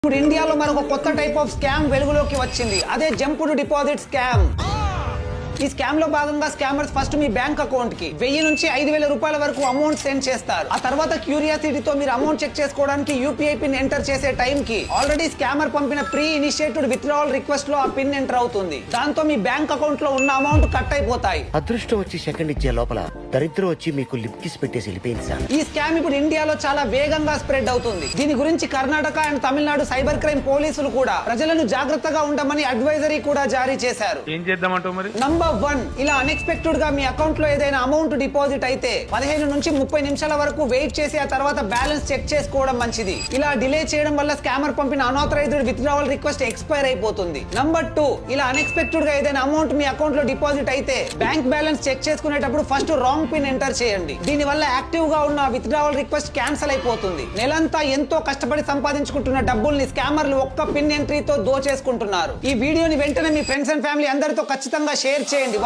ఇప్పుడు ఇండియాలో మరొక కొత్త టైప్ ఆఫ్ స్కామ్ వెలుగులోకి వచ్చింది. అదే జంప్డ్ డిపాజిట్ స్కామ్. ఈ స్కామ్ లో భాగంగా స్కామర్స్ ఫస్ట్ మీ బ్యాంక్ అకౌంట్ కి 1000 నుంచి 5000 రూపాయల వరకు అమౌంట్ సెండ్ చేస్తారు. ఆ తర్వాత క్యూరియాసిటీతో మీరు అమౌంట్ చెక్ చేసుకోవడానికి యూపీఐ పిన్ ఎంటర్ చేసే టైం కి ఆల్రెడీ స్కామర్ పంపిన ప్రీ ఇనిషియేటెడ్ విత్డ్రావల్ రిక్వెస్ట్ లో ఆ పిన్ ఎంటర్ అవుతుంది. దాంతో మీ బ్యాంక్ అకౌంట్ లో ఉన్న అమౌంట్ కట్ అయిపోతాయి. అదృష్టం వచ్చి సెకండ్ ఇచ్చే లోపల దరిద్రం వచ్చి మీకు లిప్ కిస్ పెట్టేసి వెళ్ళిపోయింది సార్. ఈ స్కామ్ ఇప్పుడు ఇండియాలో చాలా వేగంగా స్ప్రెడ్ అవుతుంది. దీని గురించి Karnataka and Tamil Nadu cyber crime పోలీసులు కూడా ప్రజలను జాగ్రత్తగా ఉండమని అడ్వైజరీ కూడా జారీ చేశారు. ఏం చేద్దామంటావు మరి? నంబర్ 1, ఇలా అన్ఎక్స్పెక్టెడ్ గా మీ అకౌంట్ లో ఏదైనా అమౌంట్ డిపాజిట్ అయితే 15 నుంచి 30 నిమిషాల వరకు వెయిట్ చేసి ఆ తర్వాత బ్యాలెన్స్ చెక్ చేసుకోవడం మంచిది. ఇలా డిలే చేయడం వల్ల స్కామర్ పంపిన అనాథరైజ్డ్ విత్డ్రావల్ రిక్వెస్ట్ ఎక్స్పైర్ అయిపోతుంది. నంబర్ 2, ఇలా అన్ఎక్స్పెక్టెడ్ గా ఏదైనా అమౌంట్ మీ అకౌంట్ లో డిపాజిట్ అయితే బ్యాంక్ బ్యాలెన్స్ చెక్ చేసుకునేటప్పుడు ఫస్ట్ రాంగ్ పిన్ ఎంటర్ చేయండి. దీని వల్ల యాక్టివ్ గా ఉన్న విత్డ్రావల్ రిక్వెస్ట్ క్యాన్సిల్ అయిపోతుంది. నెలంతా ఎంతో కష్టపడి సంపాదించుకుంటున్న డబ్బుల్ని స్కామర్లు ఒక్క పిన్ ఎంట్రీతో దోచేసుకుంటున్నారు. ఈ వీడియోని వెంటనే మీ ఫ్రెండ్స్ అండ్ ఫ్యామిలీ అందరితో ఖచ్చితంగా షేర్ చేయండి.